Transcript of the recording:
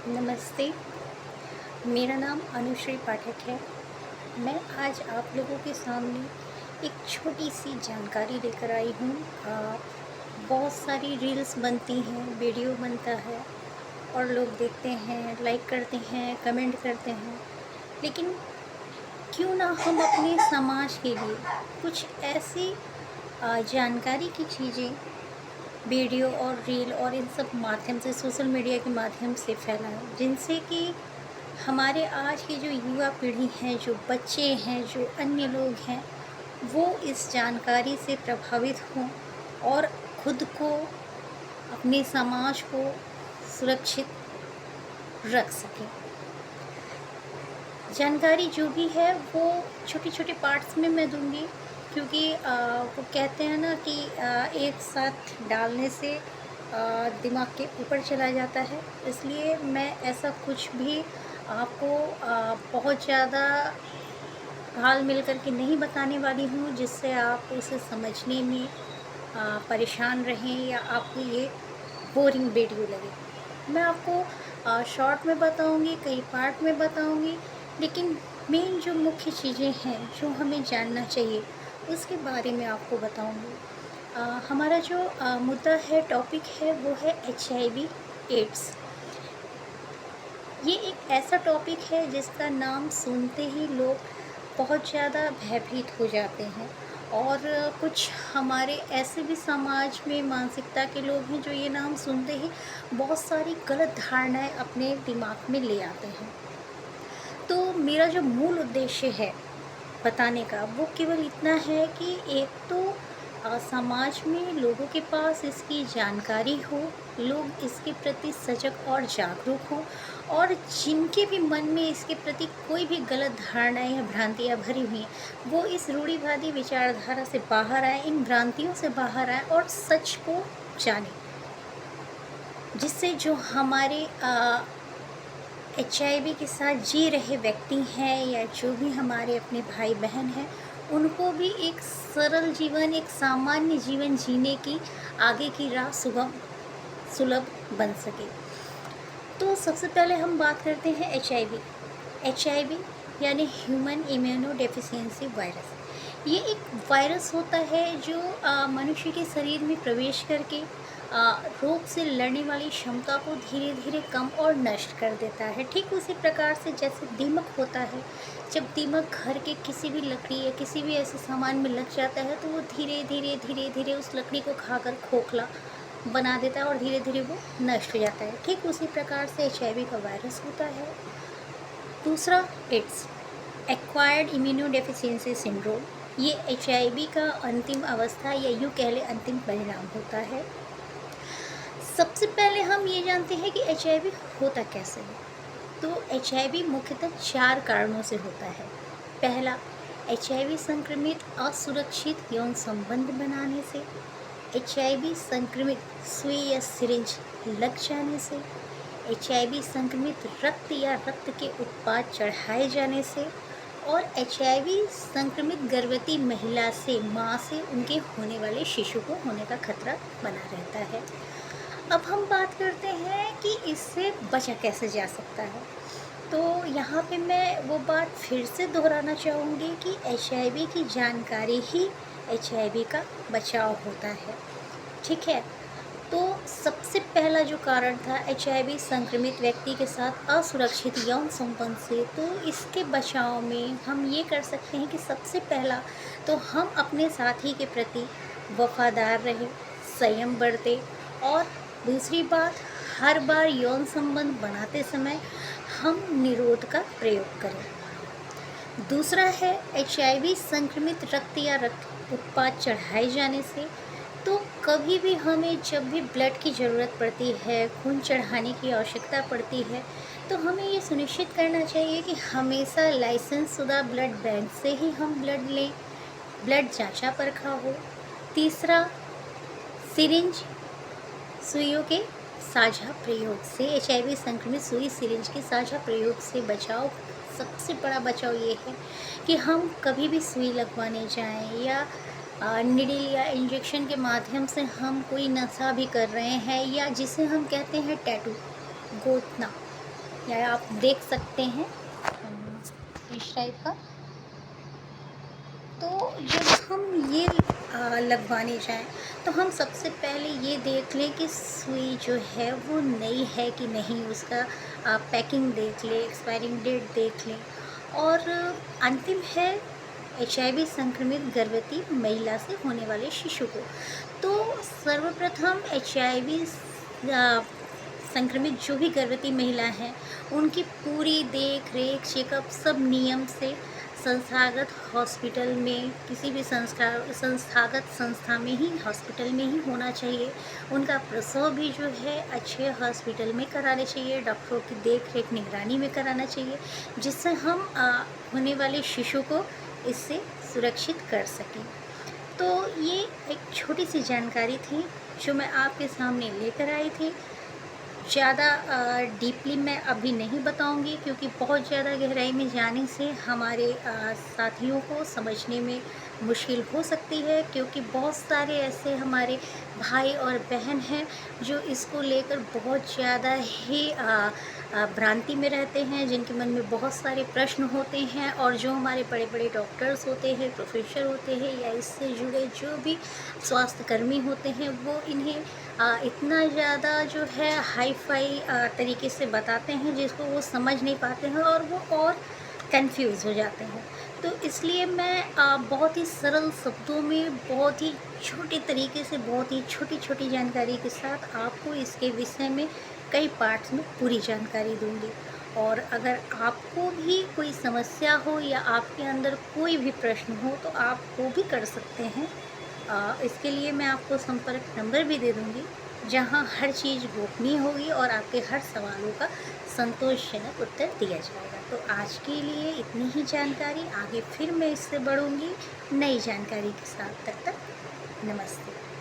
नमस्ते। मेरा नाम अनुश्री पाठक है। मैं आज आप लोगों के सामने एक छोटी सी जानकारी लेकर आई हूँ। बहुत सारी रील्स बनती हैं, वीडियो बनता है और लोग देखते हैं, लाइक करते हैं, कमेंट करते हैं। लेकिन क्यों ना हम अपने समाज के लिए कुछ ऐसी जानकारी की चीज़ें वीडियो और रील और इन सब माध्यम से, सोशल मीडिया के माध्यम से फैलाएं, जिनसे कि हमारे आज की जो युवा पीढ़ी है, जो बच्चे हैं, जो अन्य लोग हैं, वो इस जानकारी से प्रभावित हों और खुद को, अपने समाज को सुरक्षित रख सकें। जानकारी जो भी है वो छोटे छोटे पार्ट्स में मैं दूंगी, क्योंकि वो कहते हैं ना कि एक साथ डालने से दिमाग के ऊपर चला जाता है। इसलिए मैं ऐसा कुछ भी आपको बहुत ज़्यादा घाल मिल कर के नहीं बताने वाली हूँ जिससे आप उसे समझने में परेशान रहें या आपको ये बोरिंग वीडियो लगे। मैं आपको शॉर्ट में बताऊँगी, कई पार्ट में बताऊँगी, लेकिन मेन जो मुख्य चीज़ें हैं जो हमें जानना चाहिए उसके बारे में आपको बताऊँगी। हमारा जो मुद्दा है, टॉपिक है, वो है HIV एड्स। ये एक ऐसा टॉपिक है जिसका नाम सुनते ही लोग बहुत ज़्यादा भयभीत हो जाते हैं, और कुछ हमारे ऐसे भी समाज में मानसिकता के लोग हैं जो ये नाम सुनते ही बहुत सारी गलत धारणाएं अपने दिमाग में ले आते हैं। तो मेरा जो मूल उद्देश्य है बताने का वो केवल इतना है कि एक तो समाज में लोगों के पास इसकी जानकारी हो, लोग इसके प्रति सजग और जागरूक हों, और जिनके भी मन में इसके प्रति कोई भी गलत धारणाएं या भ्रांतियां भरी हुई हैं वो इस रूढ़िवादी विचारधारा से बाहर आए, इन भ्रांतियों से बाहर आए और सच को जाने, जिससे जो हमारे HIV के साथ जी रहे व्यक्ति हैं या जो भी हमारे अपने भाई बहन हैं, उनको भी एक सरल जीवन, एक सामान्य जीवन जीने की आगे की राह सुलभ बन सके। तो सबसे पहले हम बात करते हैं HIV यानी ह्यूमन इम्यूनो डेफिशिएंसी वायरस। ये एक वायरस होता है जो मनुष्य के शरीर में प्रवेश करके रोग से लड़ने वाली क्षमता को धीरे धीरे कम और नष्ट कर देता है। ठीक उसी प्रकार से जैसे दीमक होता है, जब दीमक घर के किसी भी लकड़ी या किसी भी ऐसे सामान में लग जाता है तो वो धीरे धीरे उस लकड़ी को खाकर खोखला बना देता है और धीरे धीरे वो नष्ट हो जाता है। ठीक उसी प्रकार से HIV का वायरस होता है। दूसरा, AIDS, acquired immunodeficiency syndrome. ये HIV का अंतिम अवस्था या यूँ कह लें अंतिम परिणाम होता है। सबसे पहले हम ये जानते हैं कि HIV होता कैसे है। तो HIV मुख्यतः 4 कारणों से होता है। पहला, HIV संक्रमित असुरक्षित यौन संबंध बनाने से, HIV संक्रमित सुई या सिरिंज लग जाने से, HIV संक्रमित रक्त या रक्त के उत्पाद चढ़ाए जाने से, और HIV संक्रमित गर्भवती महिला से, माँ से उनके होने वाले शिशु को होने का खतरा बना रहता है। अब हम बात करते हैं कि इससे बचा कैसे जा सकता है। तो यहाँ पे मैं वो बात फिर से दोहराना चाहूँगी कि HIV की जानकारी ही HIV का बचाव होता है। ठीक है, तो सबसे पहला जो कारण था HIV संक्रमित व्यक्ति के साथ असुरक्षित यौन संबंध से, तो इसके बचाव में हम ये कर सकते हैं कि सबसे पहला तो हम अपने साथी के प्रति वफादार रहें, संयम बरतें, और दूसरी बात, हर बार यौन संबंध बनाते समय हम निरोध का प्रयोग करें। दूसरा है, HIV संक्रमित रक्त या रक्त उत्पाद चढ़ाए जाने से, तो कभी भी हमें जब भी ब्लड की ज़रूरत पड़ती है, खून चढ़ाने की आवश्यकता पड़ती है, तो हमें ये सुनिश्चित करना चाहिए कि हमेशा लाइसेंस शुदा ब्लड बैंक से ही हम ब्लड लें, ब्लड जांचा परखा हो। तीसरा, सिरिंज, सुइयों के साझा प्रयोग से, HIV संक्रमित सुई सिरिंज के साझा प्रयोग से बचाव, सबसे बड़ा बचाव ये है कि हम कभी भी सुई लगवाने जाएं या निडिल या इंजेक्शन के माध्यम से हम कोई नशा भी कर रहे हैं, या जिसे हम कहते हैं टैटू, गोतना, या आप देख सकते हैं इस टाइप का। तो जब हम ये लगवाने जाएं तो हम सबसे पहले ये देख लें कि सुई जो है वो नई है कि नहीं, उसका पैकिंग देख लें, एक्सपायरिंग डेट देख लें। और अंतिम है HIV संक्रमित गर्भवती महिला से होने वाले शिशु को। तो सर्वप्रथम HIV संक्रमित जो भी गर्भवती महिला हैं उनकी पूरी देख रेख चेकअप सब नियम से संस्थागत हॉस्पिटल में, किसी भी संस्थागत संस्था में ही, हॉस्पिटल में ही होना चाहिए। उनका प्रसव भी जो है अच्छे हॉस्पिटल में कराना चाहिए, डॉक्टरों की देख रेख निगरानी में कराना चाहिए, जिससे हम होने वाले शिशु को इससे सुरक्षित कर सकें। तो ये एक छोटी सी जानकारी थी जो मैं आपके सामने लेकर आई थी। ज़्यादा डीपली मैं अभी नहीं बताऊंगी, क्योंकि बहुत ज़्यादा गहराई में जाने से हमारे साथियों को समझने में मुश्किल हो सकती है, क्योंकि बहुत सारे ऐसे हमारे भाई और बहन हैं जो इसको लेकर बहुत ज़्यादा ही भ्रांति में रहते हैं, जिनके मन में बहुत सारे प्रश्न होते हैं। और जो हमारे बड़े बड़े डॉक्टर्स होते हैं, प्रोफेसर होते हैं, या इससे जुड़े जो भी स्वास्थ्यकर्मी होते हैं, वो इन्हें इतना ज़्यादा जो है हाई फाई तरीके से बताते हैं जिसको वो समझ नहीं पाते हैं, और वो और कंफ्यूज हो जाते हैं। तो इसलिए मैं बहुत ही सरल शब्दों में, बहुत ही छोटे तरीके से, बहुत ही छोटी छोटी जानकारी के साथ आपको इसके विषय में कई पार्ट्स में पूरी जानकारी दूंगी। और अगर आपको भी कोई समस्या हो या आपके अंदर कोई भी प्रश्न हो तो आप वो भी कर सकते हैं। इसके लिए मैं आपको संपर्क नंबर भी दे दूंगी, जहां हर चीज़ गोपनीय होगी और आपके हर सवालों का संतोषजनक उत्तर दिया जाएगा। तो आज के लिए इतनी ही जानकारी, आगे फिर मैं इससे बढ़ूंगी नई जानकारी के साथ। तब तक नमस्ते।